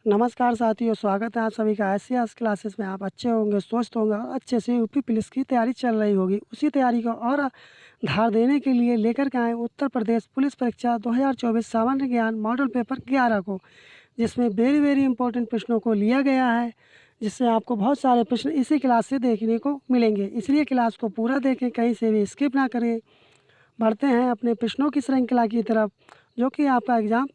नमस्कार साथियों, स्वागत है आप सभी का एससीएस क्लासेस में। आप अच्छे होंगे, स्वस्थ होंगे और अच्छे से यूपी पुलिस की तैयारी चल रही होगी। उसी तैयारी को और धार देने के लिए लेकर के आए उत्तर प्रदेश पुलिस परीक्षा 2024 सामान्य ज्ञान मॉडल पेपर 11 को, जिसमें वेरी वेरी इंपॉर्टेंट प्रश्नों को लिया गया है, जिससे आपको बहुत सारे प्रश्न इसी क्लास से देखने को मिलेंगे। इसलिए क्लास को पूरा देखें, कहीं से भी स्किप ना करें। बढ़ते हैं अपने प्रश्नों की श्रृंखला की तरफ, जो कि आपका एग्ज़ाम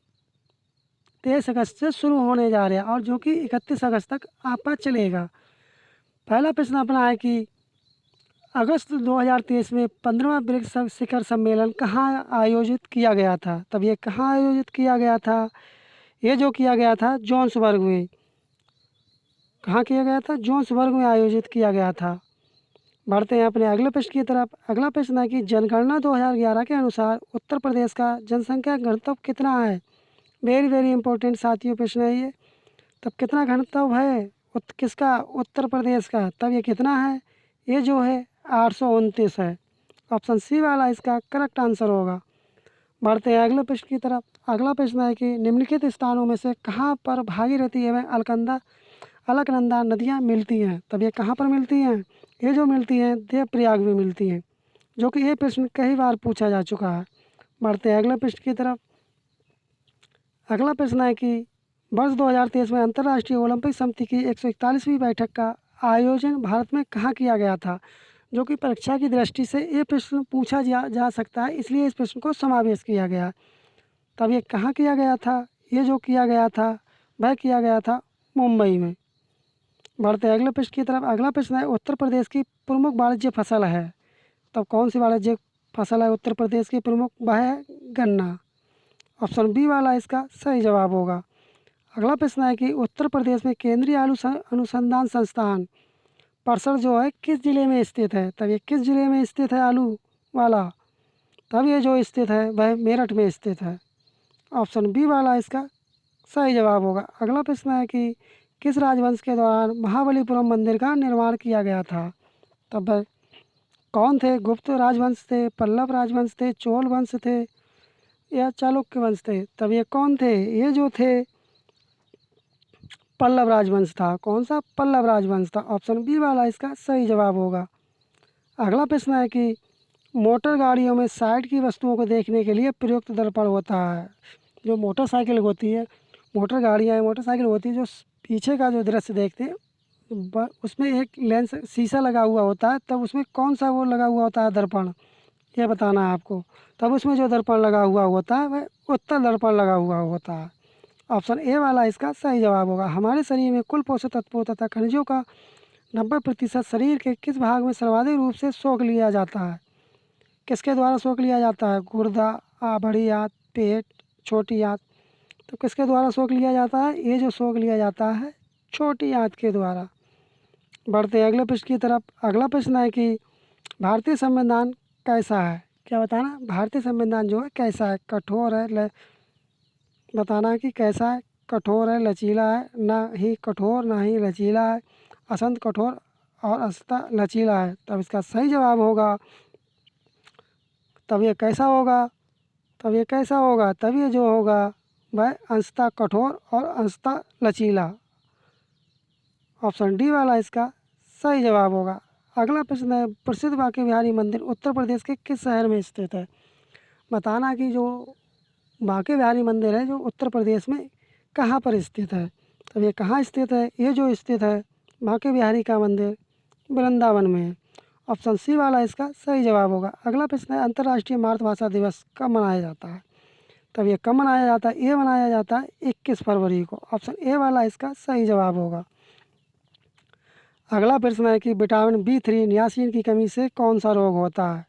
23 अगस्त से शुरू होने जा रहा है और जो कि 31 अगस्त तक आपका चलेगा। पहला प्रश्न अपना है कि अगस्त 2023 में 15वां ब्रिक्स शिखर सम्मेलन कहाँ आयोजित किया गया था? तब ये कहाँ आयोजित किया गया था? ये जो किया गया था जोहान्सबर्ग में। कहाँ किया गया था? जोहान्सबर्ग में आयोजित किया गया था। बढ़ते हैं अपने अगले प्रश्न की तरफ। अगला प्रश्न है कि जनगणना 2011 के अनुसार उत्तर प्रदेश का जनसंख्या घनत्व कितना है? वेरी वेरी इंपॉर्टेंट साथियों प्रश्न है ये। तब कितना घनत्व है किसका? उत्तर प्रदेश का। तब ये कितना है? ये जो है 829 है। ऑप्शन सी वाला इसका करेक्ट आंसर होगा। बढ़ते हैं अगले प्रश्न की तरफ। अगला प्रश्न है कि निम्नलिखित स्थानों में से कहाँ पर भागीरथी एवं अलकनंदा नदियाँ मिलती हैं? तब ये कहाँ पर मिलती हैं? ये जो मिलती हैं देवप्रयाग में मिलती हैं, जो कि ये प्रश्न कई बार पूछा जा चुका है। बढ़ते हैं अगले प्रश्न की तरफ। अगला प्रश्न है कि वर्ष 2023 में अंतर्राष्ट्रीय ओलंपिक समिति की 141वीं बैठक का आयोजन भारत में कहाँ किया गया था? जो कि परीक्षा की दृष्टि से ये प्रश्न पूछा जा सकता है, इसलिए इस प्रश्न को समावेश किया गया। तब ये कहाँ किया गया था? ये जो किया गया था वह किया गया था मुंबई में। बढ़ते हैं अगले प्रश्न की तरफ। अगला प्रश्न है उत्तर प्रदेश की प्रमुख वाणिज्य फसल है। तब कौन सी वाणिज्य फसल है उत्तर प्रदेश की प्रमुख? वह है गन्ना। ऑप्शन बी वाला इसका सही जवाब होगा। अगला प्रश्न है कि उत्तर प्रदेश में केंद्रीय आलू अनुसंधान संस्थान परिसर जो है किस जिले में स्थित है? तब ये किस जिले में स्थित है आलू वाला? तब ये जो स्थित है वह मेरठ में स्थित है। ऑप्शन बी वाला इसका सही जवाब होगा। अगला प्रश्न है कि किस राजवंश के दौरान महाबलीपुरम मंदिर का निर्माण किया गया था? तब वह कौन थे? गुप्त राजवंश थे, पल्लव राजवंश थे, चोल वंश थे या चालुक्य वंश थे? तब ये कौन थे? ये जो थे पल्लव राजवंश था। कौन सा? पल्लव राजवंश था। ऑप्शन बी वाला इसका सही जवाब होगा। अगला प्रश्न है कि मोटर गाड़ियों में साइड की वस्तुओं को देखने के लिए प्रयुक्त दर्पण होता है। जो मोटरसाइकिल होती है, मोटर गाड़ियाँ हैं, मोटरसाइकिल होती है, जो पीछे का जो दृश्य देखते हैं उसमें एक लेंस शीशा लगा हुआ होता है, तब उसमें कौन सा वो लगा हुआ होता है दर्पण? ये बताना है आपको। तब उसमें जो दर्पण लगा हुआ होता है वह उत्तल दर्पण लगा हुआ होता है। ऑप्शन ए वाला इसका सही जवाब होगा। हमारे शरीर में कुल पोषक तत्वों तथा खनिजों का 90% शरीर के किस भाग में सर्वाधिक रूप से सोख लिया जाता है? किसके द्वारा सोख लिया जाता है? गुर्दा, बड़ी आंत, पेट, छोटी आंत। तो किसके द्वारा सोख लिया जाता है? ये जो सोख लिया जाता है छोटी आंत के द्वारा। बढ़ते हैं अगले प्रश्न की तरफ। अगला प्रश्न है कि भारतीय संविधान कैसा है? क्या बताना? भारतीय संविधान जो है कैसा है? कठोर है, बताना है कि कैसा है। कठोर है, लचीला है, ना ही कठोर ना ही लचीला है, असंत कठोर और असता लचीला है। तब इसका सही जवाब होगा। तब ये कैसा होगा? तब ये कैसा होगा? तब ये जो होगा वह अंशतः कठोर और अंशतः लचीला। ऑप्शन डी वाला इसका सही जवाब होगा। अगला प्रश्न है प्रसिद्ध बांके बिहारी मंदिर उत्तर प्रदेश के किस शहर में स्थित है? बताना कि जो बांके बिहारी मंदिर है जो उत्तर प्रदेश में कहाँ पर स्थित है? तब ये कहाँ स्थित है? ये जो स्थित है बांके बिहारी का मंदिर वृंदावन में है। ऑप्शन सी वाला इसका सही जवाब होगा। अगला प्रश्न है अंतर्राष्ट्रीय मातृभाषा दिवस कब मनाया जाता है? तब ये कब मनाया जाता है? ये मनाया जाता है 21 फरवरी को। ऑप्शन ए वाला इसका सही जवाब होगा। अगला प्रश्न है कि विटामिन B3 नियासिन की कमी से कौन सा रोग होता है?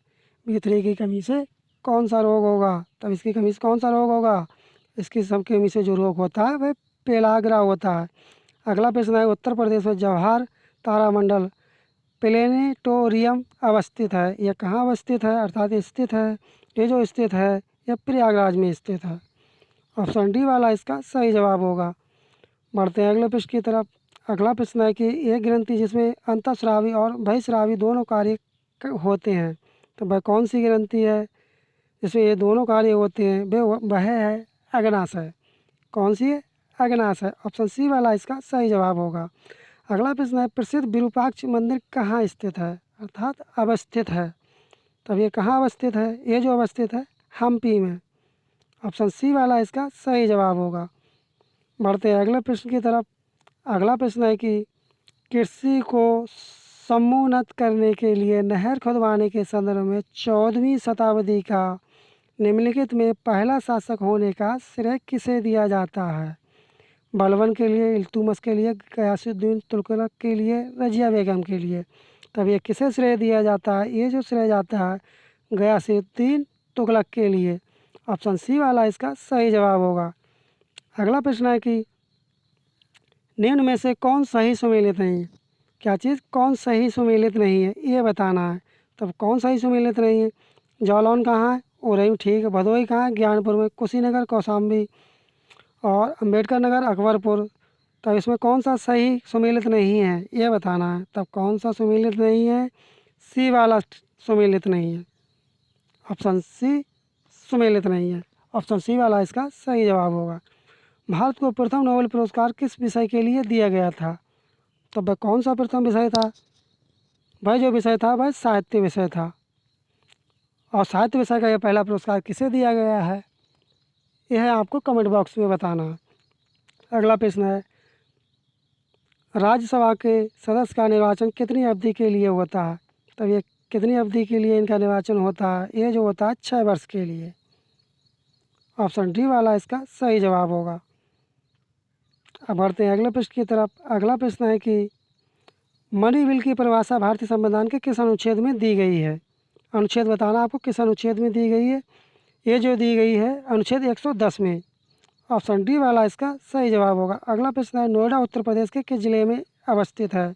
B3 की कमी से कौन सा रोग होगा? तब इसकी कमी से कौन सा रोग होगा? इसकी सब कमी से जो रोग होता है वह पेलाग्रा होता है। अगला प्रश्न है उत्तर प्रदेश में जवाहर तारामंडल प्लेनेटोरियम अवस्थित है। यह कहाँ अवस्थित है? अर्थात स्थित है। ये जो स्थित है यह प्रयागराज में स्थित है। ऑप्शन डी वाला इसका सही जवाब होगा। बढ़ते हैं अगले प्रश्न की तरफ। अगला प्रश्न है कि एक ग्रंथि जिसमें अंतःस्रावी और बहिःस्रावी दोनों कार्य होते हैं, तो वह कौन सी ग्रंथि है जिसमें ये दोनों कार्य होते हैं? वह है अग्नाशय। कौन सी है? अगनास है। ऑप्शन सी वाला इसका सही जवाब होगा। अगला प्रश्न है, प्रसिद्ध विरूपाक्ष मंदिर कहाँ स्थित है, अर्थात अवस्थित है। तब ये कहाँ अवस्थित है, ये जो अवस्थित है हम्पी में। ऑप्शन सी वाला इसका सही जवाब होगा। बढ़ते हैं अगले प्रश्न की तरफ। अगला प्रश्न है कि कृषि को समुन्नत करने के लिए नहर खुदवाने के संदर्भ में 14वीं शताब्दी का निम्नलिखित में पहला शासक होने का श्रेय किसे दिया जाता है। बलबन के लिए, इल्तुतमिश के लिए, गयासुद्दीन तुगलक के लिए, रजिया बेगम के लिए। तब ये किसे श्रेय दिया जाता है, ये जो श्रेय जाता है गयासुद्दीन तुगलक के लिए। ऑप्शन सी वाला इसका सही जवाब होगा। अगला प्रश्न है कि निम्न में से कौन सही सुमेलित नहीं है। क्या चीज़ कौन सही सुमेलित नहीं है ये बताना है। तब कौन सही सुमेलित नहीं है, जालौन कहाँ है, उरई ठीक है, भदोही कहाँ है, ज्ञानपुर में, कुशीनगर कौशाम्बी और अम्बेडकर नगर अकबरपुर। तब इसमें कौन सा सही सुमेलित नहीं है ये बताना है। तब कौन सा सुमेलित नहीं है, सी वाला सुमेलित नहीं है। ऑप्शन सी सुमेलित नहीं है। ऑप्शन सी वाला इसका सही जवाब होगा। भारत को प्रथम नोबेल पुरस्कार किस विषय के लिए दिया गया था। तो वह कौन सा प्रथम विषय था, वह जो विषय था वह साहित्य विषय था। और साहित्य विषय का यह पहला पुरस्कार किसे दिया गया है, यह आपको कमेंट बॉक्स में बताना है। अगला प्रश्न है, राज्यसभा के सदस्य का निर्वाचन कितनी अवधि के लिए होता है। तब ये कितनी अवधि के लिए इनका निर्वाचन होता है, ये जो होता है 6 वर्ष के लिए। ऑप्शन डी वाला इसका सही जवाब होगा। अब बढ़ते हैं अगले प्रश्न की तरफ। अगला प्रश्न है कि मनी बिल की परिभाषा भारतीय संविधान के किस अनुच्छेद में दी गई है। अनुच्छेद बताना आपको किस अनुच्छेद में दी गई है। ये जो दी गई है अनुच्छेद 110 में। ऑप्शन डी वाला इसका सही जवाब होगा। अगला प्रश्न है, नोएडा उत्तर प्रदेश के किस जिले में अवस्थित है।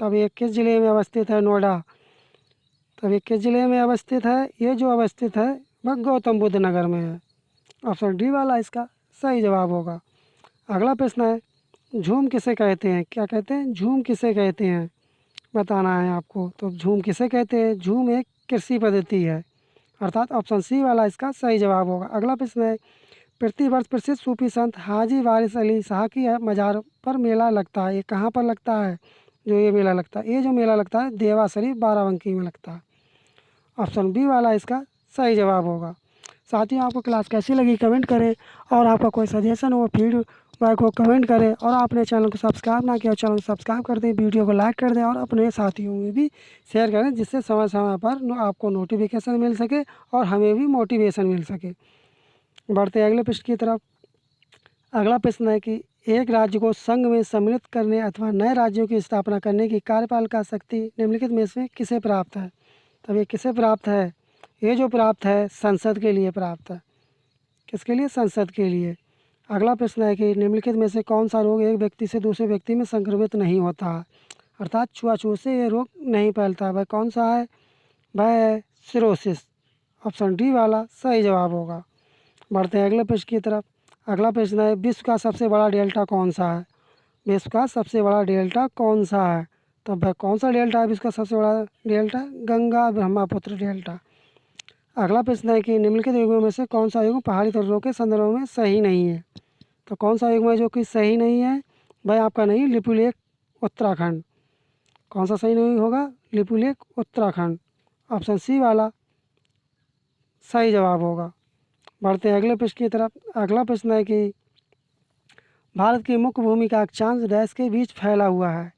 तब ये किस जिले में अवस्थित है नोएडा। तब ये किस जिले में अवस्थित है, ये जो अवस्थित है वह गौतम बुद्ध नगर में है। ऑप्शन डी वाला इसका सही जवाब होगा। अगला प्रश्न है, झूम किसे कहते हैं। क्या कहते हैं, झूम किसे कहते हैं बताना है आपको। तो झूम किसे कहते हैं, झूम एक कृषि पद्धति है, अर्थात ऑप्शन सी वाला इसका सही जवाब होगा। अगला प्रश्न है, प्रतिवर्ष प्रसिद्ध सूफी संत हाजी वारिस अली शाह की मज़ार पर मेला लगता है, ये कहाँ पर लगता है जो ये मेला लगता है, ये जो मेला लगता है देवा शरीफ बाराबंकी में लगता है। ऑप्शन बी वाला इसका सही जवाब होगा। साथियों, आपको क्लास कैसी लगी कमेंट करें, और आपका कोई सजेशन हो फीडबैक हो कमेंट करें, और आपने चैनल को सब्सक्राइब ना किया चैनल को सब्सक्राइब कर दें, वीडियो को लाइक कर दें और अपने साथियों में भी शेयर करें, जिससे समय समय पर आपको नोटिफिकेशन मिल सके और हमें भी मोटिवेशन मिल सके। बढ़ते अगले प्रश्न की तरफ। अगला प्रश्न है कि एक राज्य को संघ में सम्मिलित करने अथवा नए राज्यों की स्थापना करने की कार्यपालिका शक्ति निम्नलिखित में से किसे प्राप्त है। तब ये किसे प्राप्त है, ये जो प्राप्त है संसद के लिए प्राप्त है। किसके लिए, संसद के लिए। अगला प्रश्न है कि निम्नलिखित में से कौन सा रोग एक व्यक्ति से दूसरे व्यक्ति में संक्रमित नहीं होता, अर्थात छुआछूत से ये रोग नहीं फैलता, वह कौन सा है, वह है सिरोसिस। ऑप्शन डी वाला सही जवाब होगा। बढ़ते हैं अगले प्रश्न की तरफ। अगला प्रश्न है, विश्व का सबसे बड़ा डेल्टा कौन सा है। विश्व का सबसे बड़ा डेल्टा कौन सा है। तब वह कौन सा डेल्टा है विश्व का सबसे बड़ा डेल्टा, गंगा ब्रह्मपुत्र डेल्टा। अगला प्रश्न है कि निम्नलिखित युगों में से कौन सा युग पहाड़ी तटों के संदर्भ में सही नहीं है। तो कौन सा युग है जो कि सही नहीं है, भाई आपका नहीं, लिपुलेख उत्तराखंड। कौन सा सही नहीं होगा, लिपुलेख उत्तराखंड। ऑप्शन सी वाला सही जवाब होगा। बढ़ते हैं अगले प्रश्न की तरफ। अगला प्रश्न है कि भारत की मुख्य भूमि का अक्षांश डैश के बीच फैला हुआ है।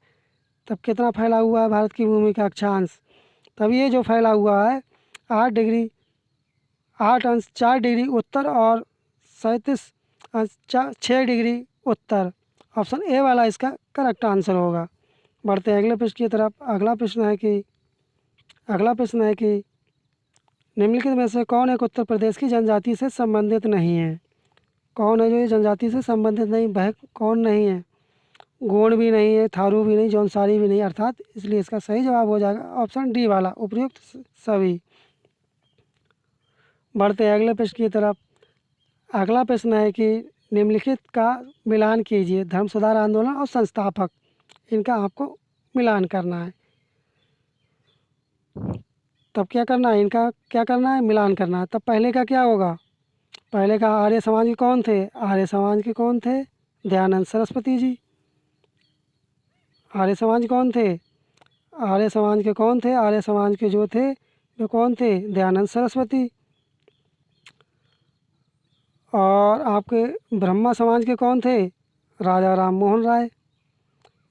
तब कितना फैला हुआ है भारत की भूमि का अक्षांश। तब ये जो फैला हुआ है 8 डिग्री 8 अंश 4 डिग्री उत्तर और 37 अंश 6 डिग्री उत्तर। ऑप्शन ए वाला इसका करेक्ट आंसर होगा। बढ़ते हैं अगले प्रश्न की तरफ। अगला प्रश्न है कि निम्नलिखित में से कौन एक उत्तर प्रदेश की जनजाति से संबंधित नहीं है। कौन है जो ये जनजाति से संबंधित नहीं, वह कौन नहीं है, गोंड भी नहीं है, थारू भी नहीं, जौनसारी भी नहीं, अर्थात इसलिए इसका सही जवाब हो जाएगा ऑप्शन डी वाला उपयुक्त सभी। बढ़ते हैं अगले प्रश्न की तरफ। अगला प्रश्न है कि निम्नलिखित का मिलान कीजिए, धर्म सुधार आंदोलन और संस्थापक, इनका आपको मिलान करना है। तब क्या करना है, इनका क्या करना है, मिलान करना है। तब पहले का क्या होगा, पहले का आर्य समाज के कौन थे, आर्य समाज के कौन थे, दयानंद सरस्वती जी। आर्य समाज कौन थे? आर्य समाज के कौन थे? आर्य समाज के जो थे वे कौन थे? दयानंद सरस्वती। और आपके ब्रह्मा समाज के कौन थे? राजा राम मोहन राय।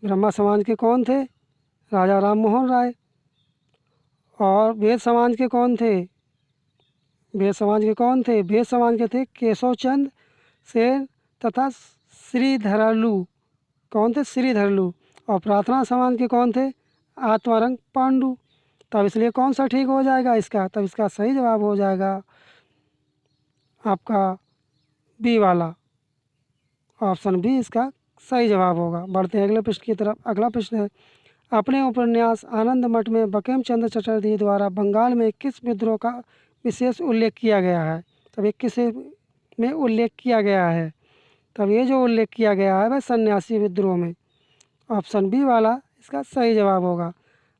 ब्रह्मा समाज के कौन थे? राजा राम मोहन राय। और वेद समाज के कौन थे? वेद समाज के कौन थे? वेद समाज के थे केशव चंद सेन तथा श्रीधरलू। कौन थे? श्रीधरलू। और प्रार्थना समाज के कौन थे? आत्मारंग पांडु। तब इसलिए कौन सा ठीक हो जाएगा इसका? तब इसका सही जवाब हो जाएगा आपका बी वाला, ऑप्शन बी इसका सही जवाब होगा। बढ़ते हैं अगले प्रश्न की तरफ। अगला प्रश्न है, अपने उपन्यास आनंद मठ में बंकिम चंद्र चटर्जी द्वारा बंगाल में किस विद्रोह का विशेष उल्लेख किया गया है? तब ये किस में उल्लेख किया गया है? तब ये जो उल्लेख किया गया है वह सन्यासी विद्रोह में। ऑप्शन बी वाला इसका सही जवाब होगा।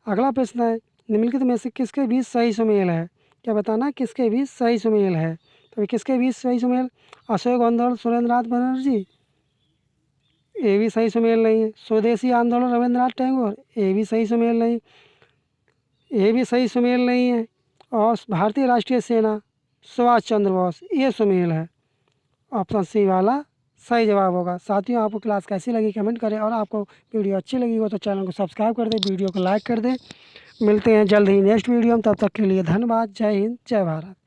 अगला प्रश्न है, निम्नलिखित में से किसके बीच सही सुमेल है? क्या बताना किसके बीच सही सुमेल है? तो किसके बीच सही सुमेल? अशोक आंदोलन सुरेंद्र नाथ बनर्जी, ये भी सही सुमेल नहीं है। स्वदेशी आंदोलन रविंद्रनाथ टैगोर, ये भी सही सुमेल नहीं, ये भी सही सुमेल नहीं है। और भारतीय राष्ट्रीय सेना सुभाष चंद्र बोस, ये सुमेल है। ऑप्शन सी वाला सही जवाब होगा। साथियों, आपको क्लास कैसी लगी कमेंट करें, और आपको वीडियो अच्छी लगी हो तो चैनल को सब्सक्राइब कर दें, वीडियो को लाइक कर दें। मिलते हैं जल्द ही नेक्स्ट वीडियो में, तब तक के लिए धन्यवाद। जय हिंद, जय भारत।